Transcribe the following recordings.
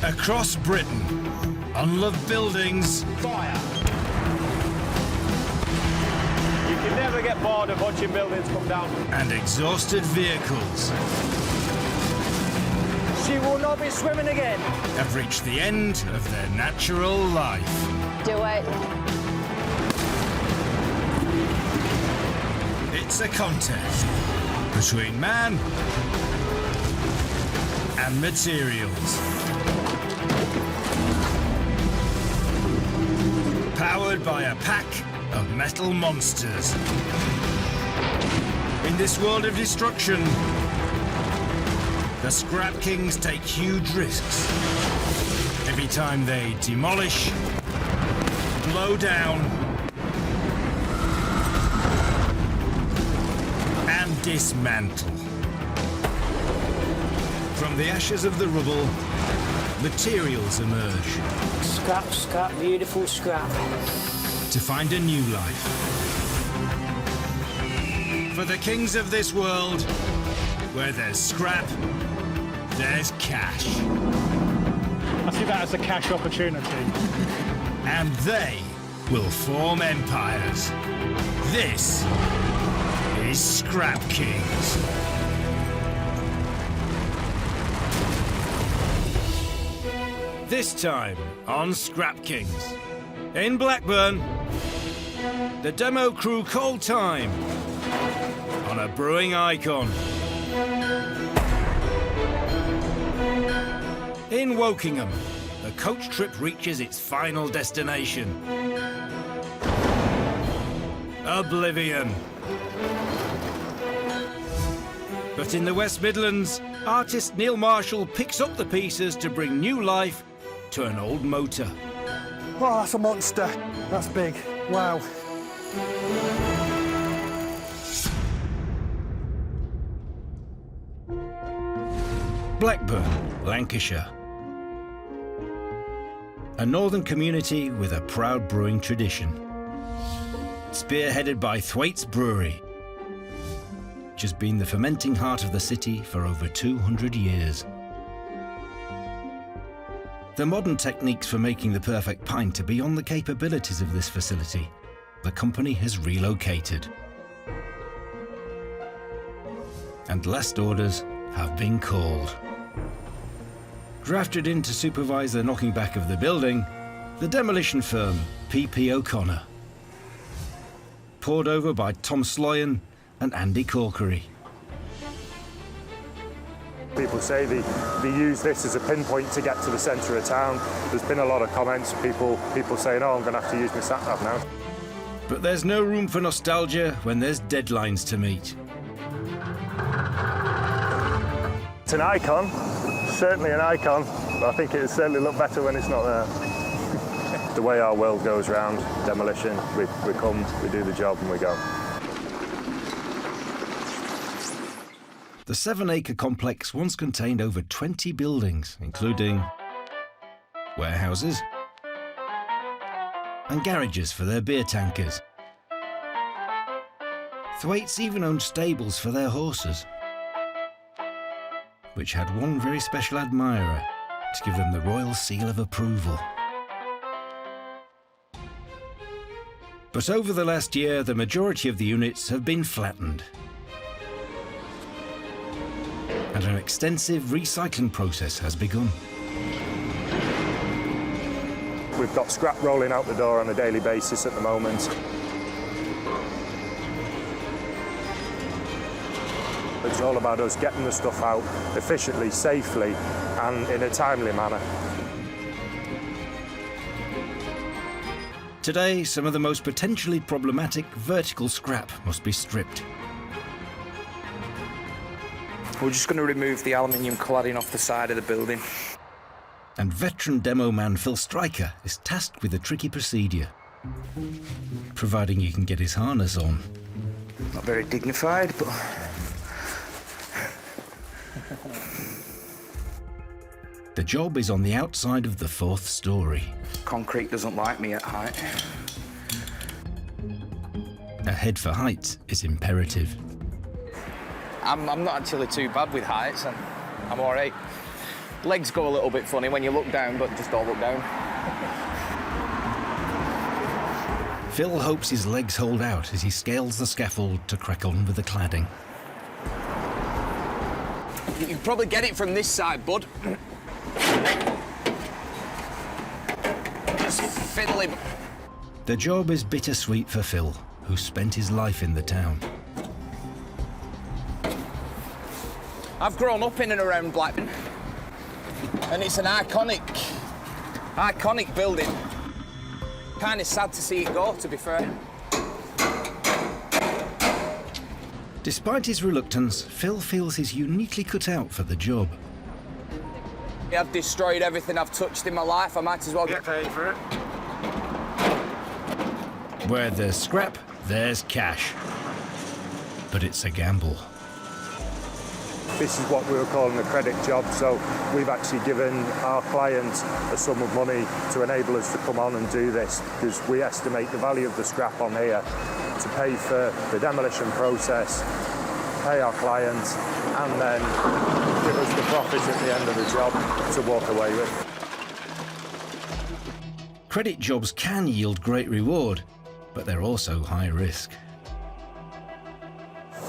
Across Britain, unloved buildings, Fire! You can never get bored of watching buildings come down. and exhausted vehicles She will not be swimming again. have reached the end of their natural life. Do it. It's a contest between man and materials. Powered by a pack of metal monsters. In this world of destruction, the Scrap Kings take huge risks every time they demolish, blow down, and dismantle. From the ashes of the rubble, materials emerge Scrap, scrap, beautiful scrap. to find a new life. For the kings of this world, where there's scrap, there's cash. I see that as a cash opportunity. And they will form empires. This is Scrap Kings. This time on Scrap Kings. In Blackburn, the demo crew called time on a brewing icon. In Wokingham, the coach trip reaches its final destination. Oblivion. But in the West Midlands, artist Neil Marshall picks up the pieces to bring new life to an old motor. Oh, that's a monster. That's big. Wow. Blackburn, Lancashire. A northern community with a proud brewing tradition. Spearheaded by Thwaites Brewery, which has been the fermenting heart of the city for over 200 years. The modern techniques for making the perfect pint are beyond the capabilities of this facility. The company has relocated. And last orders have been called. Drafted in to supervise the knocking back of the building, the demolition firm P.P. O'Connor. Poured over by Tom Sloyan and Andy Corkery. People say they use this as a pinpoint to get to the centre of town. There's been a lot of comments, people saying, oh, I'm going to have to use my sat-nav now. But there's no room for nostalgia when there's deadlines to meet. It's an icon, certainly an icon, but I think it'll certainly look better when it's not there. The way our world goes round, demolition, we come, we do the job and we go. The 7-acre complex once contained over 20 buildings, including warehouses and garages for their beer tankers. Thwaites even owned stables for their horses, which had one very special admirer to give them the royal seal of approval. But over the last year, the majority of the units have been flattened, and an extensive recycling process has begun. We've got scrap rolling out the door on a daily basis at the moment. It's all about us getting the stuff out efficiently, safely, and in a timely manner. Today, some of the most potentially problematic vertical scrap must be stripped. We're just going to remove the aluminium cladding off the side of the building. And veteran demo man Phil Stryker is tasked with a tricky procedure, providing he can get his harness on. Not very dignified, but... The job is on the outside of the 4th story. Concrete doesn't like me at height. A head for height is imperative. I'm not actually too bad with heights, and I'm all right. Legs go a little bit funny when you look down, but just don't look down. Phil hopes his legs hold out as he scales the scaffold to crack on with the cladding. You can probably get it from this side, bud. Just fiddly. The job is bittersweet for Phil, who spent his life in the town. I've grown up in and around Blackburn, and it's an iconic building. Kind of sad to see it go, to be fair. Despite his reluctance, Phil feels he's uniquely cut out for the job. I've destroyed everything I've touched in my life. I might as well get paid for it. Where there's scrap, there's cash. But it's a gamble. This is what we were calling a credit job, so we've actually given our clients a sum of money to enable us to come on and do this, because we estimate the value of the scrap on here to pay for the demolition process, pay our clients, and then give us the profit at the end of the job to walk away with. Credit jobs can yield great reward, but they're also high risk.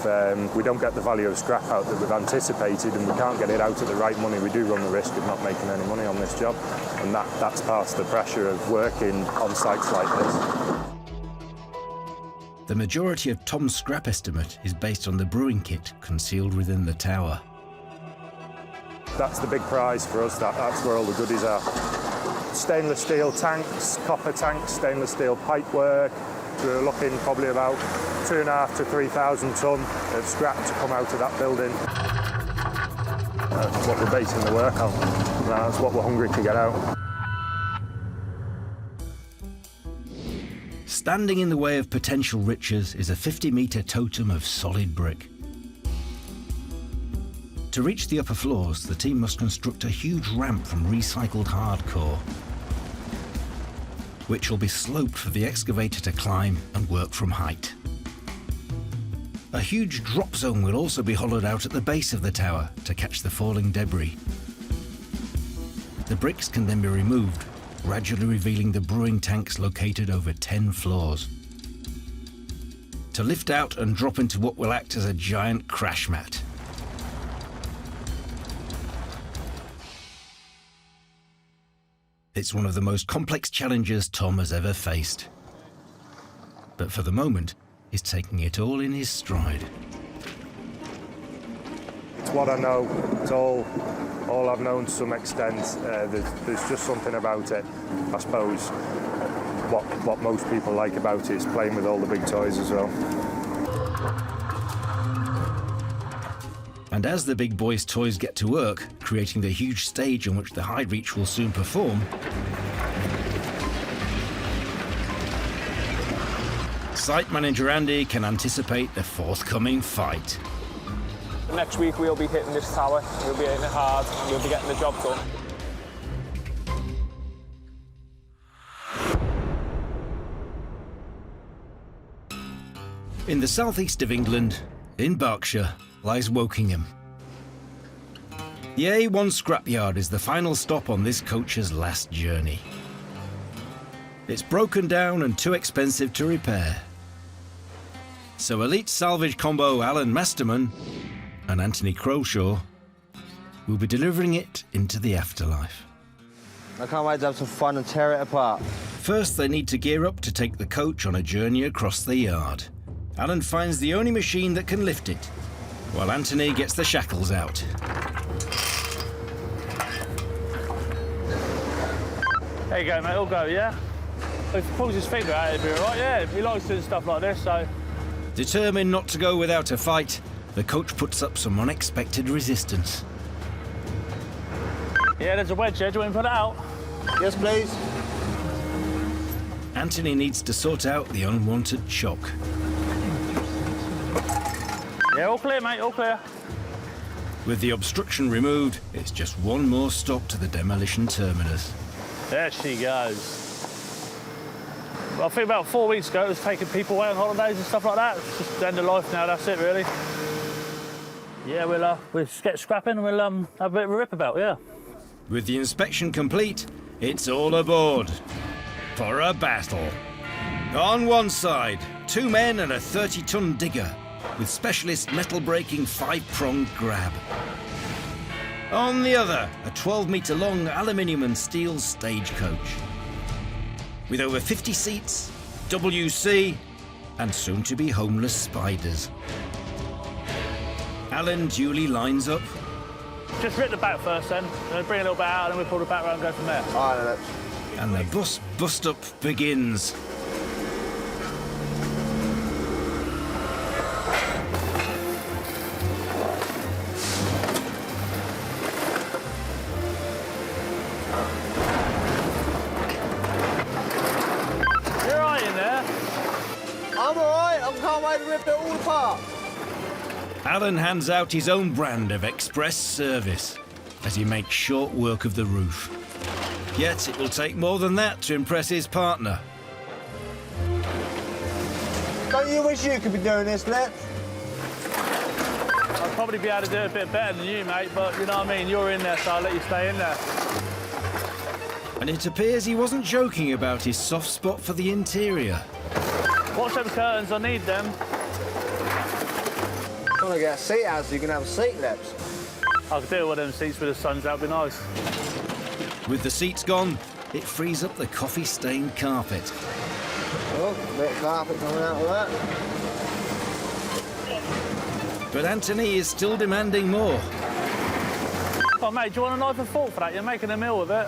If we don't get the value of scrap out that we've anticipated and we can't get it out at the right money, we do run the risk of not making any money on this job. And that's part of the pressure of working on sites like this. The majority of Tom's scrap estimate is based on the brewing kit concealed within the tower. That's the big prize for us, that's where all the goodies are. Stainless steel tanks, copper tanks, stainless steel pipework. We're looking probably about 2,500 to 3,000 tonne of scrap to come out of that building. That's what we're basing the work on. That's what we're hungry to get out. Standing in the way of potential riches is a 50-metre totem of solid brick. To reach the upper floors, the team must construct a huge ramp from recycled hardcore, which will be sloped for the excavator to climb and work from height. A huge drop zone will also be hollowed out at the base of the tower to catch the falling debris. The bricks can then be removed, gradually revealing the brewing tanks located over 10 floors. To lift out and drop into what will act as a giant crash mat. It's one of the most complex challenges Tom has ever faced. But for the moment, he's taking it all in his stride. It's what I know. It's all I've known to some extent. There's just something about it. I suppose what most people like about it is playing with all the big toys as well. And as the big boys' toys get to work, creating the huge stage on which the High Reach will soon perform, site manager Andy can anticipate the forthcoming fight. Next week we'll be hitting this tower, we'll be hitting it hard, and we'll be getting the job done. In the southeast of England, in Berkshire, lies Wokingham. The A1 scrapyard is the final stop on this coach's last journey. It's broken down and too expensive to repair. So elite salvage combo Alan Masterman and Anthony Crowshaw will be delivering it into the afterlife. I can't wait to have some fun and tear it apart. First, they need to gear up to take the coach on a journey across the yard. Alan finds the only machine that can lift it, while Anthony gets the shackles out. There you go, mate, all go, yeah? If he pulls his finger out, it'll be all right, yeah. He likes doing stuff like this, so... Determined not to go without a fight, the coach puts up some unexpected resistance. Yeah, there's a wedge here. Do you want me to put it out? Yes, please. Anthony needs to sort out the unwanted chock. Yeah, all clear, mate, all clear. With the obstruction removed, it's just one more stop to the demolition terminus. There she goes. Well, I think about 4 weeks ago it was taking people away on holidays and stuff like that. It's just the end of life now, that's it, really. Yeah, we'll get scrapping and we'll have a bit of a rip about, yeah. With the inspection complete, it's all aboard for a battle. On one side, 2 men and a 30-ton digger with specialist metal-breaking 5-pronged grab. On the other, a 12-metre-long aluminium and steel stagecoach. With over 50 seats, WC, and soon-to-be homeless spiders. Alan duly lines up. Just rip the back first then, and then bring a little bit out, and then we pull the back round and go from there. All right, And the bus bust-up begins. You're right in there. I'm all right. I can't wait to rip it all apart. Alan hands out his own brand of express service as he makes short work of the roof. Yet it will take more than that to impress his partner. Don't you wish you could be doing this, Lip? I'll probably be able to do it a bit better than you, mate, but you know what I mean? You're in there, so I'll let you stay in there. And it appears he wasn't joking about his soft spot for the interior. Watch them curtains, I need them. I want to get a seat out so you can have a seat, Lips. I could do one of them seats with the sun's out, be nice. With the seats gone, it frees up the coffee-stained carpet. Oh, a bit of carpet coming out of that. But Anthony is still demanding more. Oh, mate, do you want a knife and fork for that? You're making a meal with it.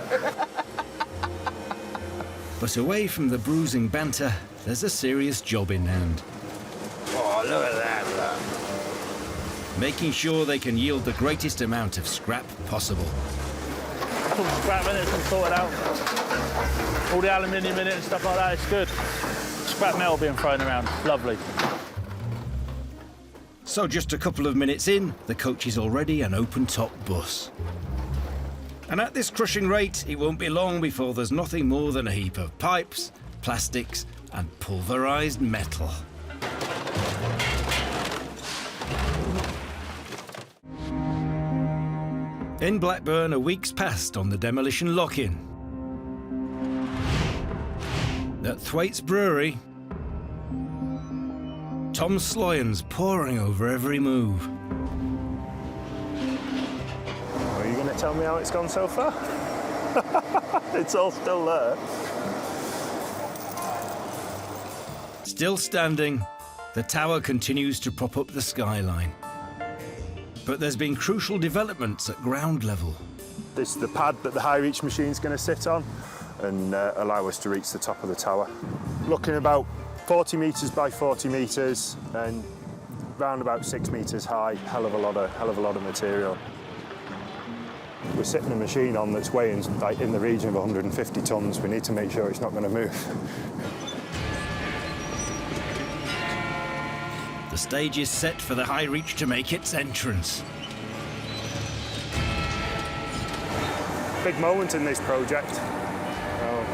But away from the bruising banter, there's a serious job in hand. Oh, look at that, look. Making sure they can yield the greatest amount of scrap possible. Some scrap in it, some sorted out. All the aluminium in it and stuff like that, it's good. Scrap metal being thrown around, lovely. So just a couple of minutes in, the coach is already an open-top bus. And at this crushing rate, it won't be long before there's nothing more than a heap of pipes, plastics, and pulverised metal. In Blackburn, a week's passed on the demolition lock-in. At Thwaites Brewery, Tom Sloyan's poring over every move. Are you going to tell me how it's gone so far? It's all still there. Still standing, the tower continues to prop up the skyline. But there's been crucial developments at ground level. This is the pad that the high reach machine's going to sit on and allow us to reach the top of the tower. Looking about 40 metres by 40 metres and round about 6 metres high, hell of a lot of material. We're sitting a machine on that's weighing like in the region of 150 tonnes. We need to make sure it's not going to move. The stage is set for the high reach to make its entrance. Big moment in this project.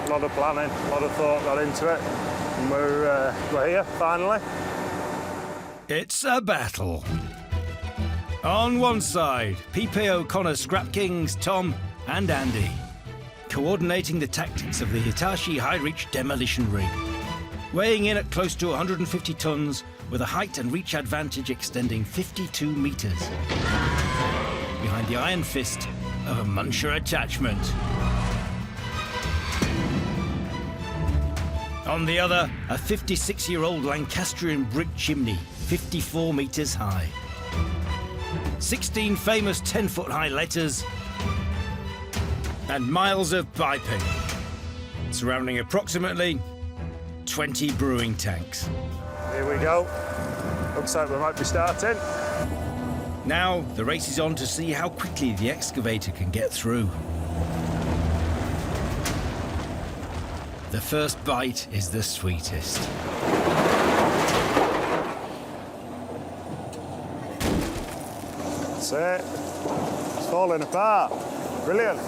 A lot of planning, a lot of thought got into it, and we're here finally. It's a battle. On one side, P.P. O'Connor Scrap Kings, Tom and Andy, coordinating the tactics of the Hitachi High Reach demolition rig. Weighing in at close to 150 tonnes, with a height and reach advantage extending 52 metres. Behind the iron fist of a Muncher attachment. On the other, a 56-year-old Lancastrian brick chimney, 54 metres high. 16 famous 10-foot-high letters, and miles of piping, surrounding approximately 20 brewing tanks. Here we go. Looks like we might be starting. Now, the race is on to see how quickly the excavator can get through. The first bite is the sweetest. That's it. It's falling apart. Brilliant.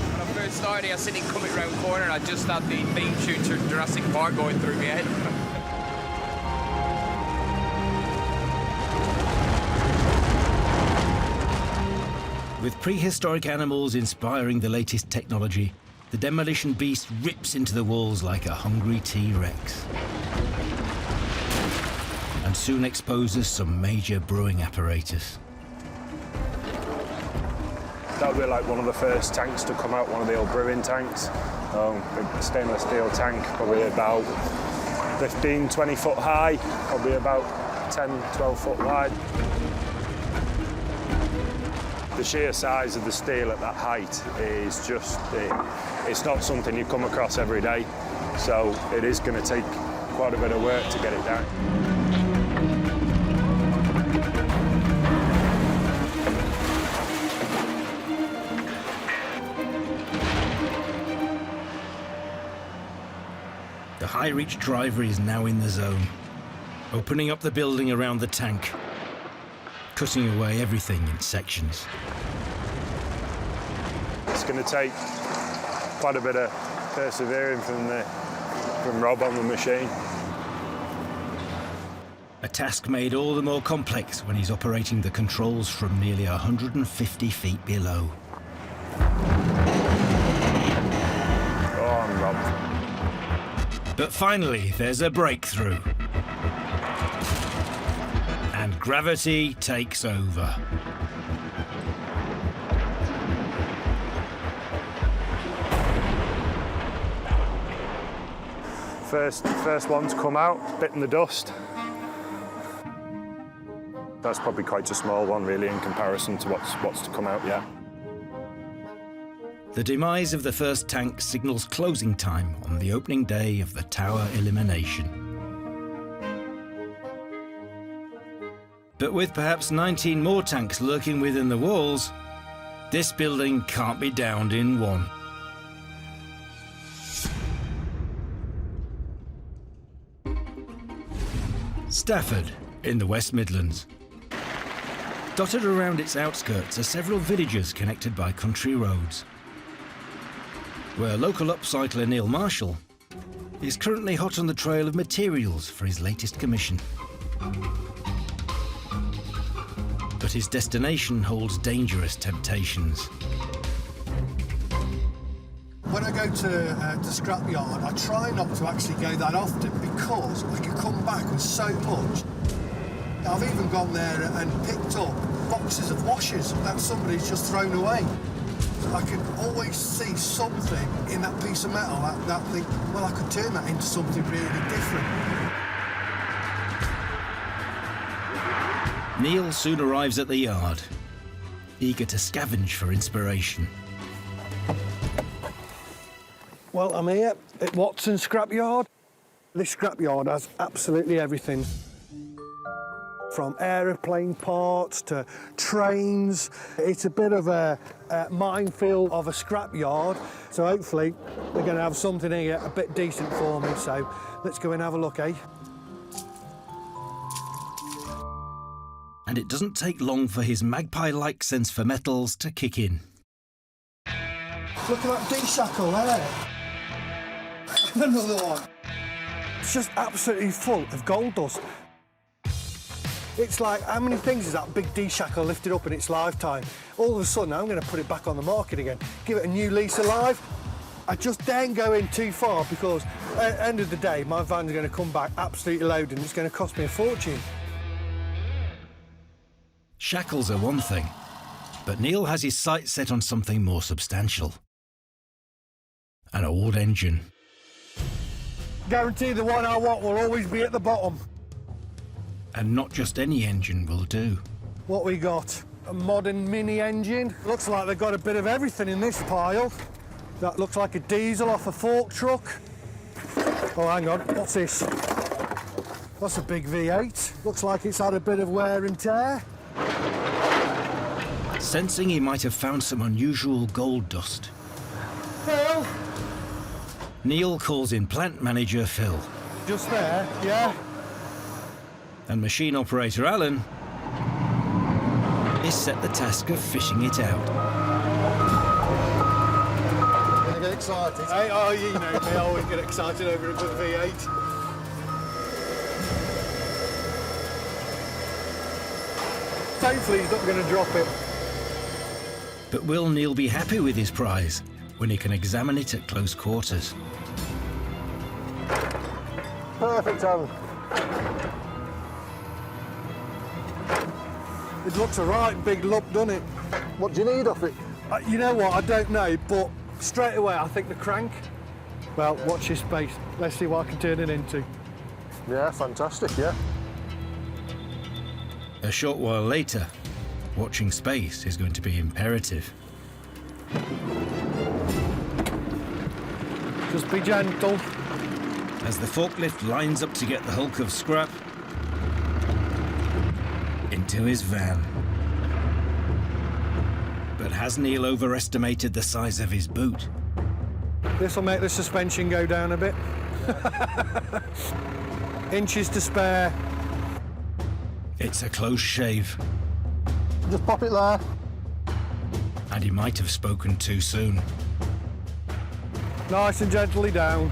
When I first started, I seen it coming round the corner and I just had the theme tune to Jurassic Park going through my head. prehistoric animals inspiring the latest technology, the demolition beast rips into the walls like a hungry T-Rex. And soon exposes some major brewing apparatus. That'll be like one of the first tanks to come out, one of the old brewing tanks. Big stainless steel tank, probably about 15, 20 foot high, probably about 10, 12 foot wide. The sheer size of the steel at that height is just, it's not something you come across every day. So it is going to take quite a bit of work to get it down. The high-reach driver is now in the zone, opening up the building around the tank, cutting away everything in sections. It's going to take quite a bit of persevering from Rob on the machine. A task made all the more complex when he's operating the controls from nearly 150 feet below. Go on, Rob. But finally, there's a breakthrough. And gravity takes over. First one to come out, bit in the dust. That's probably quite a small one, really, in comparison to what's to come out yet. The demise of the first tank signals closing time on the opening day of the tower elimination. But with perhaps 19 more tanks lurking within the walls, this building can't be downed in one. Stafford, in the West Midlands. Dotted around its outskirts are several villages connected by country roads, where local upcycler Neil Marshall is currently hot on the trail of materials for his latest commission. But his destination holds dangerous temptations. When I go to the scrapyard, I try not to actually go that often because I can come back with so much. I've even gone there and picked up boxes of washers that somebody's just thrown away. I can always see something in that piece of metal that think, well, I could turn that into something really different. Neil soon arrives at the yard, eager to scavenge for inspiration. Well, I'm here at Watson Scrapyard. This scrapyard has absolutely everything. From aeroplane parts to trains. It's a bit of a minefield of a scrapyard. So hopefully they're going to have something here a bit decent for me. So let's go and have a look, eh? And it doesn't take long for his magpie-like sense for metals to kick in. Look at that D-shackle there. Another one. It's just absolutely full of gold dust. It's like, how many things is that big D-shackle lifted up in its lifetime? All of a sudden, I'm going to put it back on the market again, give it a new lease of life. I just daren't go in too far because at the end of the day, my van's going to come back absolutely loaded and it's going to cost me a fortune. Shackles are one thing, but Neil has his sights set on something more substantial. An old engine. Guarantee the one I want will always be at the bottom. And not just any engine will do. What we got? A modern mini engine. Looks like they've got a bit of everything in this pile. That looks like a diesel off a fork truck. Oh, hang on, what's this? That's a big V8. Looks like it's had a bit of wear and tear. Sensing he might have found some unusual gold dust, Phil? Neil calls in plant manager Phil. Just there, yeah. And machine operator Alan is set the task of fishing it out. Gonna get excited. Hey, oh, you know me, I always get excited over a good V8. Thankfully, he's not going to drop it. But will Neil be happy with his prize when he can examine it at close quarters? Perfect, Alan. It looks a right big lump, doesn't it? What do you need off it? You know what, I don't know, but straight away I think the crank. Well, watch this space. Let's see what I can turn it into. Yeah, fantastic, yeah. A short while later, watching space is going to be imperative. Just be gentle. As the forklift lines up to get the hulk of scrap into his van. But has Neil overestimated the size of his boot? This will make the suspension go down a bit. Inches to spare. It's a close shave, Just pop it there. and he might have spoken too soon. Nice and gently down.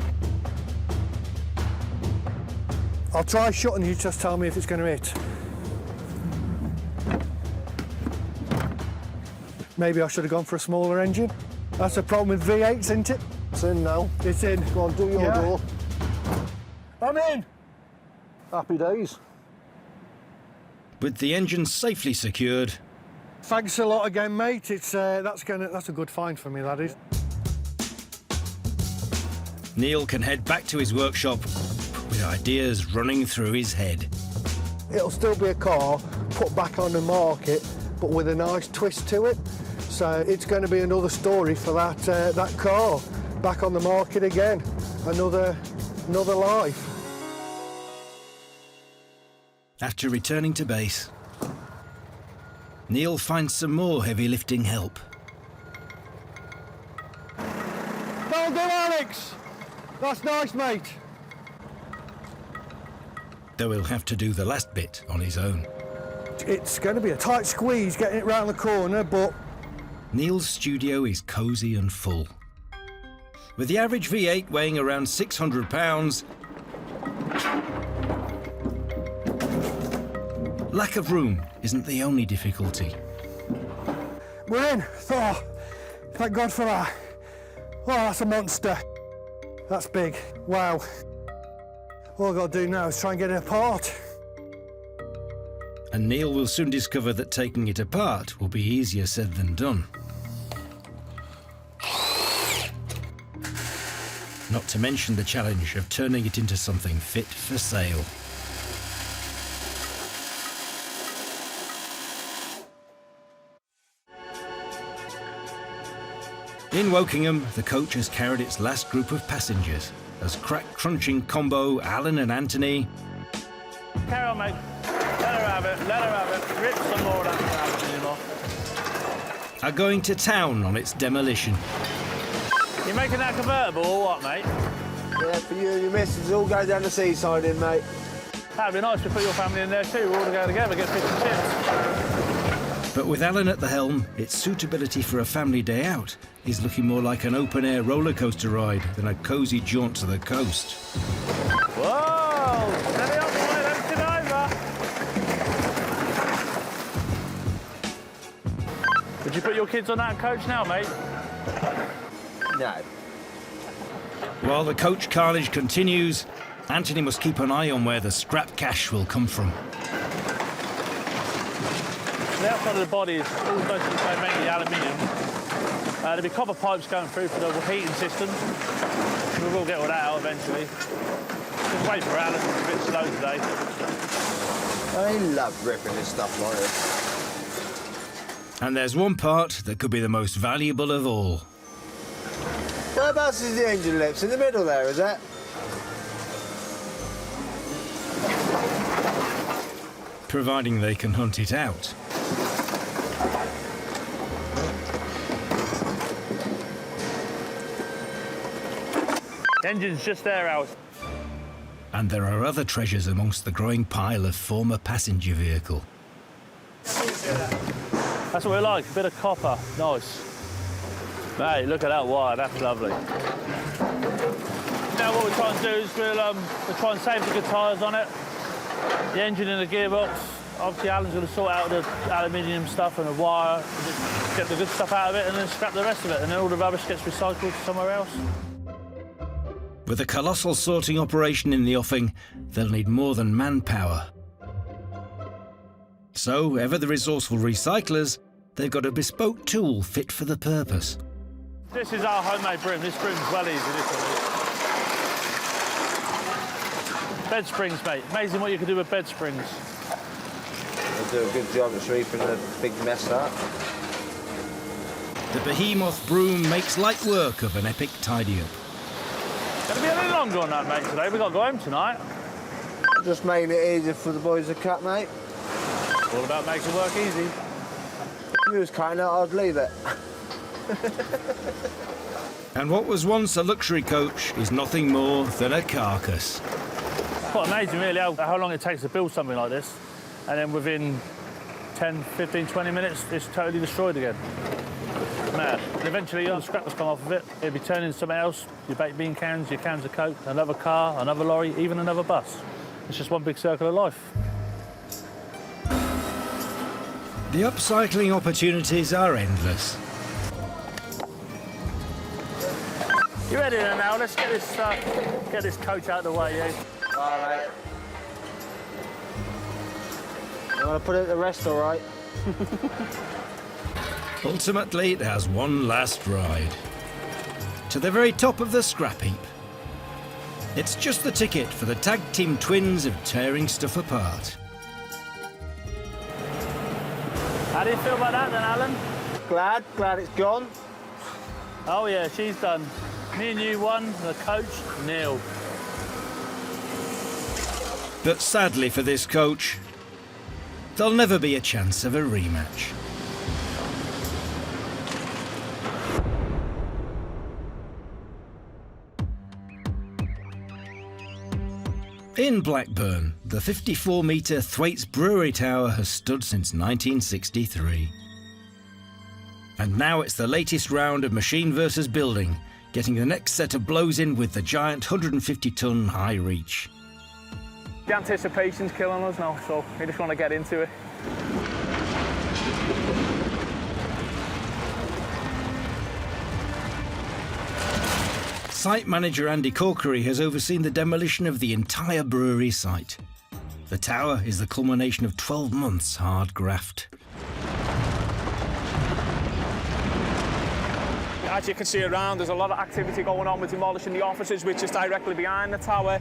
I'll try shutting, you just tell me if it's going to hit. Maybe I should have gone for a smaller engine. That's the problem with V8s, isn't it? It's in now. It's in. Go on, do your door. I'm in. Happy days. With the engine safely secured, Thanks a lot again, mate. It's that's a good find for me, that is. Neil can head back to his workshop with ideas running through his head. It'll still be a car put back on the market, but with a nice twist to it. So it's going to be another story for that car back on the market again. Another life. After returning to base, Neil finds some more heavy lifting help. That'll do, Alex. That's nice, mate. Though he'll have to do the last bit on his own. It's going to be a tight squeeze getting it round the corner, but Neil's studio is cosy and full. With the average V8 weighing around 600 pounds, lack of room isn't the only difficulty. we're in. Oh, thank God for that. Oh, that's a monster. That's big. Wow. All I've got to do now is try and get it apart. And Neil will soon discover that taking it apart will be easier said than done. Not to mention the challenge of turning it into something fit for sale. In Wokingham, the coach has carried its last group of passengers as crack-crunching combo Alan and Anthony Carry on, mate. Let her have it, let her have it. Rip some more, don't have it anymore. are going to town on its demolition. You making that convertible or what, mate? Yeah, for you and your missus, all go down the seaside in, mate. That'd be nice to put your family in there too. We'll all go together, get fish and chips. But with Alan at the helm, its suitability for a family day out is looking more like an open-air roller coaster ride than a cosy jaunt to the coast. Whoa! Steady up, boy, let's get over. Would you put your kids on that coach now, mate? No. While the coach carnage continues, Anthony must keep an eye on where the scrap cash will come from. The outside of the body is all basically mainly aluminium. There'll be copper pipes going through for the heating system. We will get all that out eventually. Just wait for Alan, it's a bit slow today. I love ripping this stuff like this. And there's one part that could be the most valuable of all. Whereabouts is the engine lips? In the middle there, is that? Providing they can hunt it out. The engine's just there, Alice. And there are other treasures amongst the growing pile of former passenger vehicle. That's what we like, a bit of copper. Nice. Hey, look at that wire, that's lovely. Now what we're trying to do is we'll try and save the good tyres on it, the engine and the gearbox. Obviously, Alan's going to sort out the aluminium stuff and the wire, just get the good stuff out of it and then scrap the rest of it, and then all the rubbish gets recycled somewhere else. With a colossal sorting operation in the offing, they'll need more than manpower. So, ever the resourceful recyclers, they've got a bespoke tool fit for the purpose. This is our homemade broom. This broom's well easy, this one is. Bed springs, mate. Amazing what you can do with bed springs. They do a good job of sweeping a big mess out. The behemoth broom makes light work of an epic tidy-up. Gonna be a little longer on that, mate, today. We've got to go home tonight. Just making it easier for the boys to cut, mate. All about making work easy. If you was cutting it, I'd leave it. And what was once a luxury coach is nothing more than a carcass. Quite amazing, really, how long it takes to build something like this. And then within 10, 15, 20 minutes, it's totally destroyed again. Mad. And eventually, the scrap will come off of it. It'll be turned into something else. Your baked bean cans, your cans of Coke, another car, another lorry, even another bus. It's just one big circle of life. The upcycling opportunities are endless. You ready then now? Let's get this coach out of the way, yeah? All right. You want to put it to rest, all right? Ultimately, it has one last ride. To the very top of the scrap heap. It's just the ticket for the tag team twins of tearing stuff apart. How do you feel about that then, Alan? Glad it's gone. Oh yeah, she's done. Me and you won, the coach, nil. But sadly for this coach, there'll never be a chance of a rematch. In Blackburn, the 54-metre Thwaites Brewery Tower has stood since 1963. And now it's the latest round of machine versus building, getting the next set of blows in with the giant 150-ton high reach. The anticipation's killing us now, so we just want to get into it. Site manager Andy Corkery has overseen the demolition of the entire brewery site. The tower is the culmination of 12 months hard graft. As you can see around, there's a lot of activity going on with demolishing the offices, which is directly behind the tower.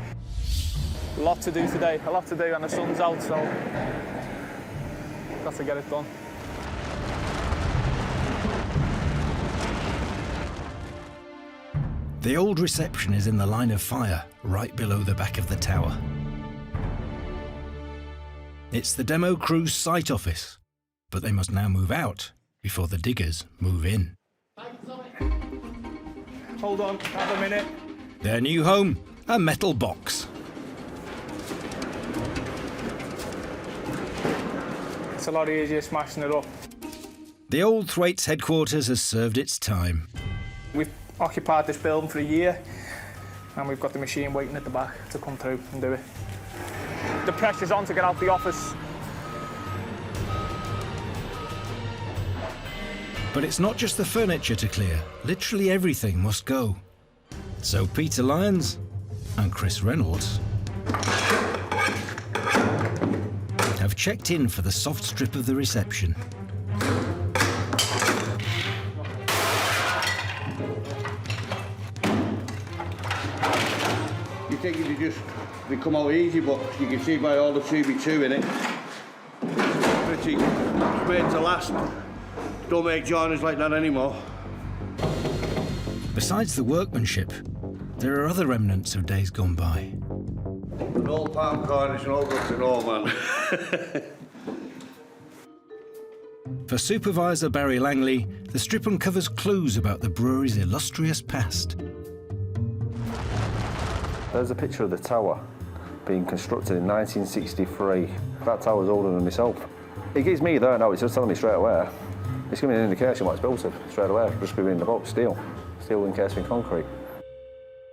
A lot to do today, a lot to do, and the sun's out, so got to get it done. The old reception is in the line of fire, right below the back of the tower. It's the demo crew's site office, but they must now move out before the diggers move in. Hold on, have a minute. Their new home, a metal box. It's a lot easier smashing it up. The old Thwaites headquarters has served its time. We've occupied this building for a year, and we've got the machine waiting at the back to come through and do it. The pressure's on to get out the office. But it's not just the furniture to clear. Literally everything must go. So Peter Lyons and Chris Reynolds have checked in for the soft strip of the reception. You think they come out easy, but you can see by all the 2x2 in it, pretty made to last. Don't make joiners like that anymore. Besides the workmanship, there are other remnants of days gone by. An old pound coin is no good to know, man. For Supervisor Barry Langley, the strip uncovers clues about the brewery's illustrious past. There's a picture of the tower being constructed in 1963. That tower's older than myself. It gives me there now, it's just telling me straight away. It's giving me an indication what it's built of straight away, just being in the box, steel encased in concrete.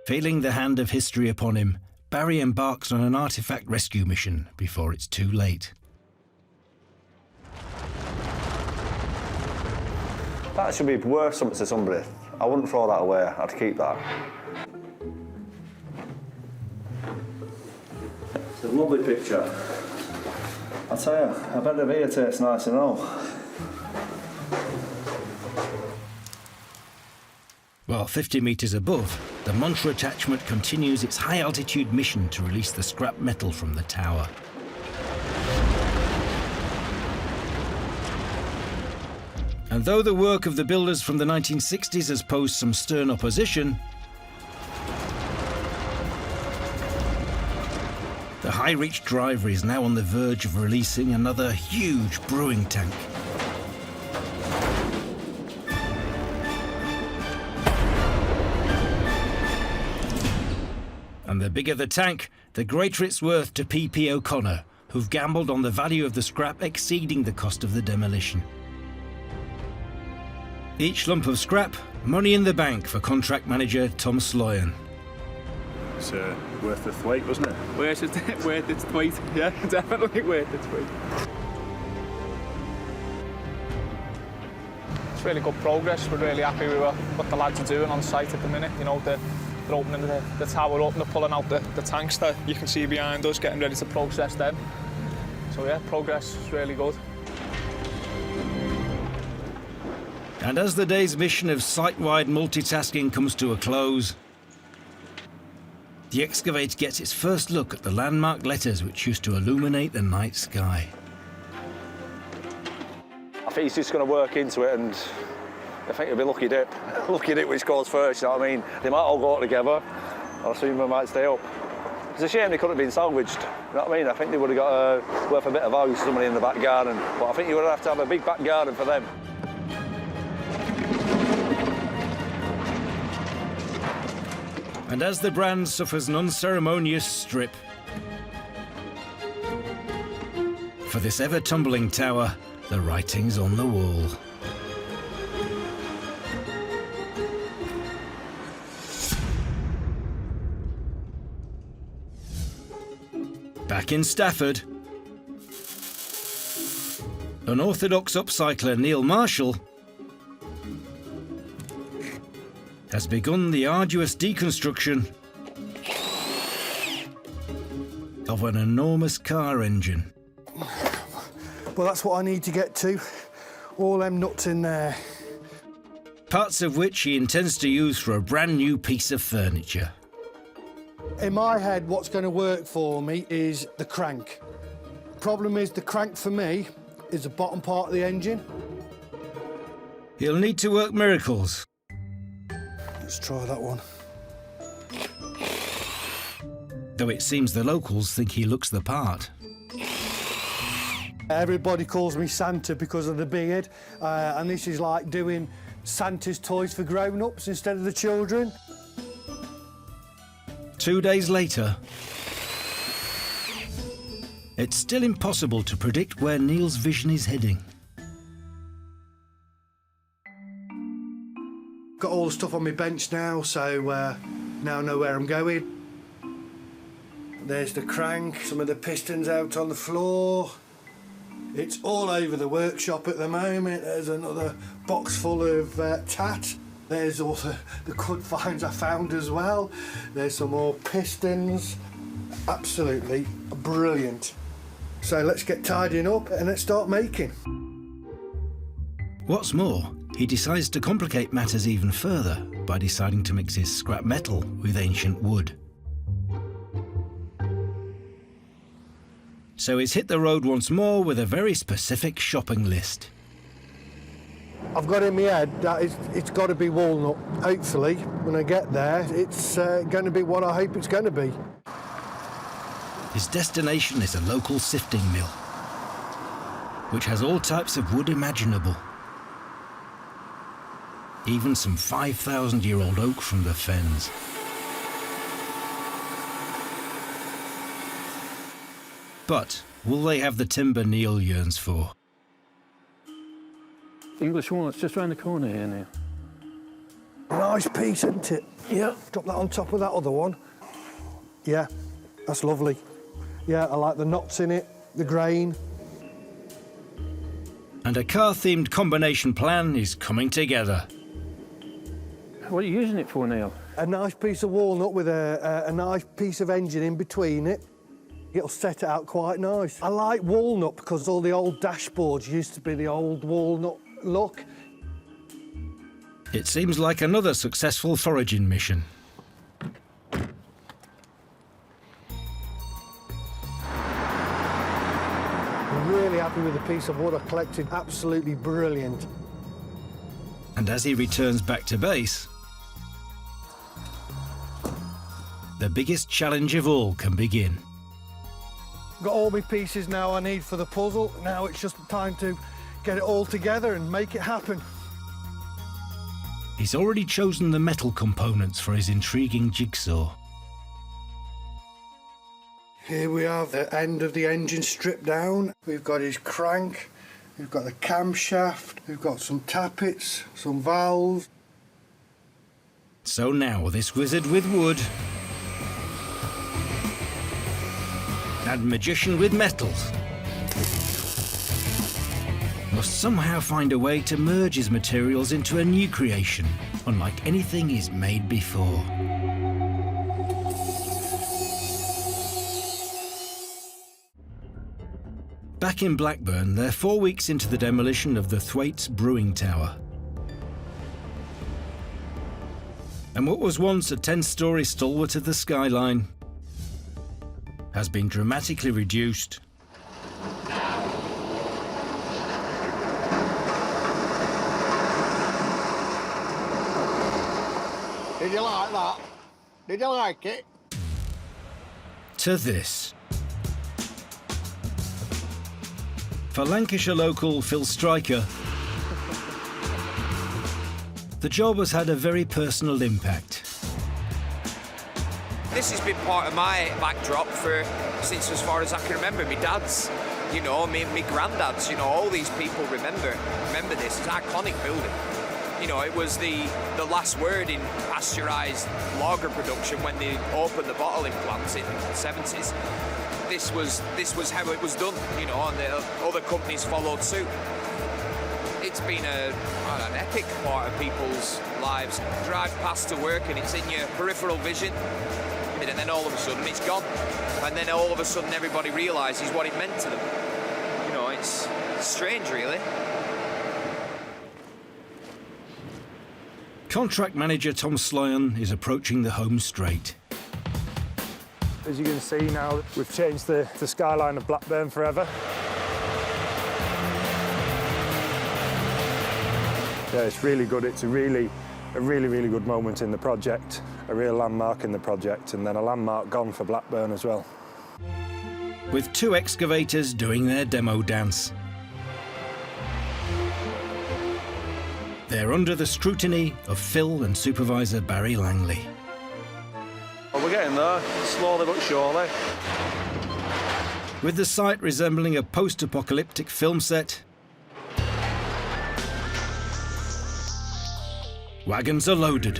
Feeling the hand of history upon him, Barry embarks on an artefact rescue mission before it's too late. That should be worth something to somebody. I wouldn't throw that away, I'd keep that. It's a lovely picture. I tell you, I bet the beer tastes nice and all. Well, 50 metres above, the Montre attachment continues its high-altitude mission to release the scrap metal from the tower. And though the work of the builders from the 1960s has posed some stern opposition, the high-reach driver is now on the verge of releasing another huge brewing tank. And the bigger the tank, the greater its worth to P.P. O'Connor, who've gambled on the value of the scrap exceeding the cost of the demolition. Each lump of scrap, money in the bank for contract manager Tom Sloyan. It's worth its weight, wasn't it? Worth its weight, yeah, definitely worth its weight. It's really good progress. We're really happy with what the lads are doing on site at the minute. You know, they're opening the tower up and they're pulling out the tanks that you can see behind us, getting ready to process them. So yeah, progress is really good. And as the day's mission of site-wide multitasking comes to a close, the excavator gets its first look at the landmark letters which used to illuminate the night sky. I think he's just going to work into it, and I think it'll be lucky dip which goes first, you know what I mean? They might all go together, or some of them might stay up. It's a shame they couldn't have been salvaged, you know what I mean? I think they would have got worth a bit of value to somebody in the back garden, but I think you would have to have a big back garden for them. And as the brand suffers an unceremonious strip, for this ever-tumbling tower, the writing's on the wall. Back in Stafford, unorthodox upcycler Neil Marshall has begun the arduous deconstruction of an enormous car engine. Well, that's what I need to get to. All them nuts in there. Parts of which he intends to use for a brand new piece of furniture. In my head, what's going to work for me is the crank. Problem is, the crank for me is the bottom part of the engine. He'll need to work miracles. Let's try that one. Though it seems the locals think he looks the part. Everybody calls me Santa because of the beard, and this is like doing Santa's toys for grown-ups instead of the children. 2 days later, it's still impossible to predict where Neil's vision is heading. Got all the stuff on my bench now, so now I know where I'm going. There's the crank, some of the pistons out on the floor. It's all over the workshop at the moment. There's another box full of tat. There's all the good finds I found as well. There's some more pistons. Absolutely brilliant. So let's get tidying up and let's start making. What's more, he decides to complicate matters even further by deciding to mix his scrap metal with ancient wood. So he's hit the road once more with a very specific shopping list. I've got in my head that it's got to be walnut. Hopefully, when I get there, it's going to be what I hope it's going to be. His destination is a local sifting mill, which has all types of wood imaginable. Even some 5,000-year-old oak from the fens. But will they have the timber Neil yearns for? English walnut's just round the corner here now. Nice piece, isn't it? Yeah. Drop that on top of that other one. Yeah, that's lovely. Yeah, I like the knots in it, the grain. And a car-themed combination plan is coming together. What are you using it for, Neil? A nice piece of walnut with a nice piece of engine in between it. It'll set it out quite nice. I like walnut because all the old dashboards used to be the old walnut look. It seems like another successful foraging mission. I'm really happy with the piece of wood I collected. Absolutely brilliant. And as he returns back to base, the biggest challenge of all can begin. Got all my pieces now I need for the puzzle. Now it's just time to get it all together and make it happen. He's already chosen the metal components for his intriguing jigsaw. Here we have the end of the engine stripped down. We've got his crank, we've got the camshaft, we've got some tappets, some valves. So now this wizard with wood and magician with metals must somehow find a way to merge his materials into a new creation, unlike anything he's made before. Back in Blackburn, they're 4 weeks into the demolition of the Thwaites Brewing Tower. And what was once a 10-storey stalwart of the skyline has been dramatically reduced Did you like that? Did you like it? to this. For Lancashire local Phil Stryker, the job has had a very personal impact. This has been part of my backdrop since as far as I can remember. My dad's, you know, my granddad's, you know, all these people remember this. It's an iconic building. You know, it was the last word in pasteurised lager production when they opened the bottling plants in the 70s. This was how it was done, you know, and the other companies followed suit. It's been an epic part of people's lives. Drive past to work and it's in your peripheral vision, and then all of a sudden it's gone. And then all of a sudden everybody realises what it meant to them. You know, it's strange, really. Contract manager Tom Slyon is approaching the home straight. As you can see now, we've changed the skyline of Blackburn forever. Yeah, it's really good. It's a really good moment in the project, a real landmark in the project, and then a landmark gone for Blackburn as well. With 2 excavators doing their demo dance. They're under the scrutiny of Phil and supervisor Barry Langley. Well, we're getting there, slowly but surely. With the site resembling a post-apocalyptic film set, wagons are loaded.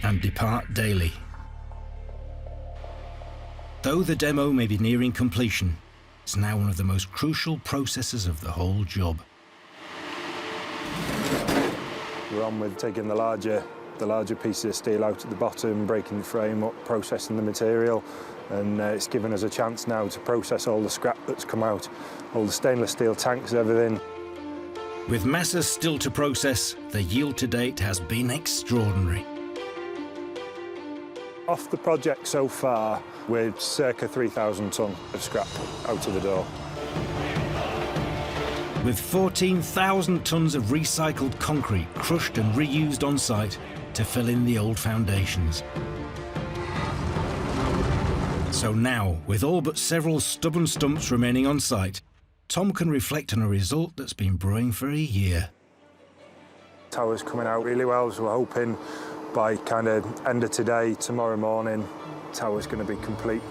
And depart daily. Though the demo may be nearing completion, it's now one of the most crucial processes of the whole job. We're on with taking the larger pieces of steel out at the bottom, breaking the frame up, processing the material, and it's given us a chance now to process all the scrap that's come out, all the stainless steel tanks, everything. With masses still to process, the yield to date has been extraordinary. Off the project so far, we're circa 3,000 tonne of scrap out of the door. With 14,000 tonnes of recycled concrete crushed and reused on site to fill in the old foundations. So now, with all but several stubborn stumps remaining on site, Tom can reflect on a result that's been brewing for a year. Tower's coming out really well, so we're hoping by kind of end of today, tomorrow morning, tower's going to be complete.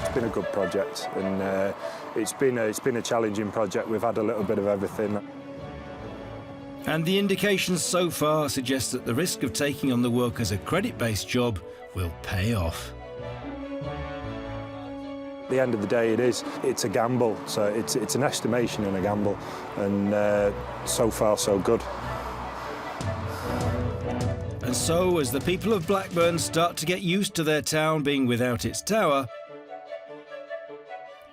It's been a good project, and it's been a challenging project. We've had a little bit of everything. And the indications so far suggest that the risk of taking on the work as a credit-based job will pay off. At the end of the day, it's a gamble, so it's an estimation and a gamble, and so far so good. And so, as the people of Blackburn start to get used to their town being without its tower,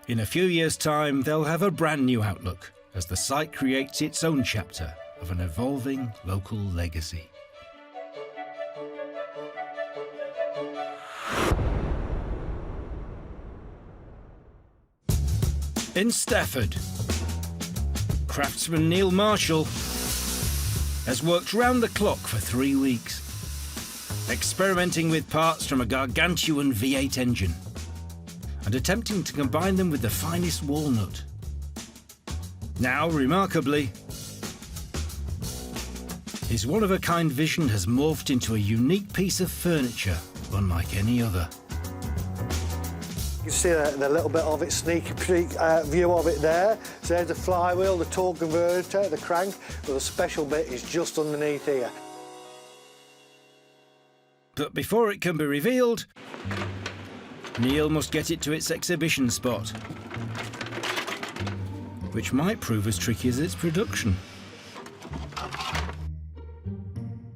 in a few years' time they'll have a brand new outlook as the site creates its own chapter of an evolving local legacy. In Stafford, craftsman Neil Marshall has worked round the clock for 3 weeks, experimenting with parts from a gargantuan V8 engine and attempting to combine them with the finest walnut. Now, remarkably, his one-of-a-kind vision has morphed into a unique piece of furniture unlike any other. You can see the little bit of it, sneak peek view of it there. So there's the flywheel, the torque converter, the crank, but the special bit is just underneath here. But before it can be revealed, Neil must get it to its exhibition spot, which might prove as tricky as its production.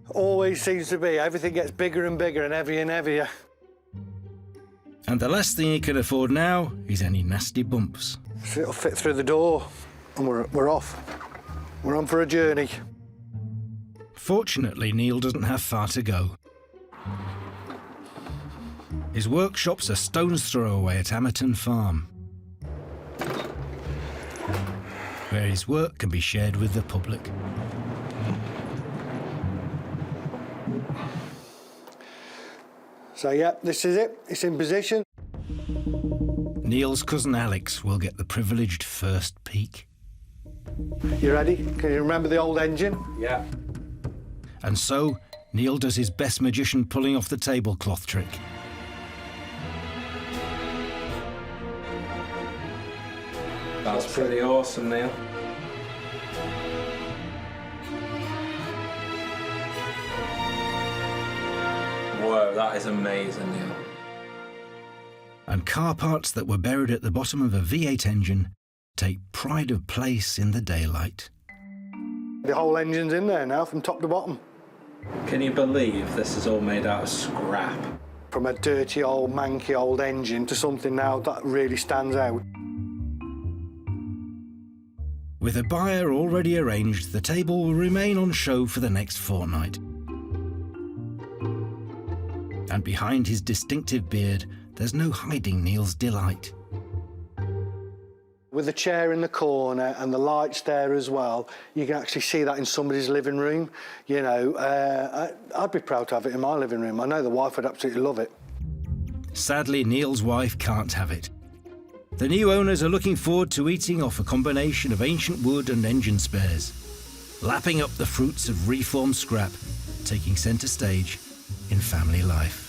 Always seems to be. Everything gets bigger and bigger and heavier and heavier. And the last thing he can afford now is any nasty bumps. So it'll fit through the door and we're off. We're on for a journey. Fortunately, Neil doesn't have far to go. His workshop's a stone's throw away at Amerton Farm, where his work can be shared with the public. So yeah, this is it. It's in position. Neil's cousin Alex will get the privileged first peek. You ready? Can you remember the old engine? Yeah. And so, Neil does his best magician pulling off the tablecloth trick. That's pretty awesome, Neil. Whoa, that is amazing, Neil. And car parts that were buried at the bottom of a V8 engine take pride of place in the daylight. The whole engine's in there now, from top to bottom. Can you believe this is all made out of scrap? From a dirty old, manky old engine to something now that really stands out. With a buyer already arranged, the table will remain on show for the next fortnight. And behind his distinctive beard, there's no hiding Neil's delight. With the chair in the corner and the lights there as well, you can actually see that in somebody's living room. You know, I'd be proud to have it in my living room. I know the wife would absolutely love it. Sadly, Neil's wife can't have it. The new owners are looking forward to eating off a combination of ancient wood and engine spares, lapping up the fruits of reformed scrap, taking centre stage in family life.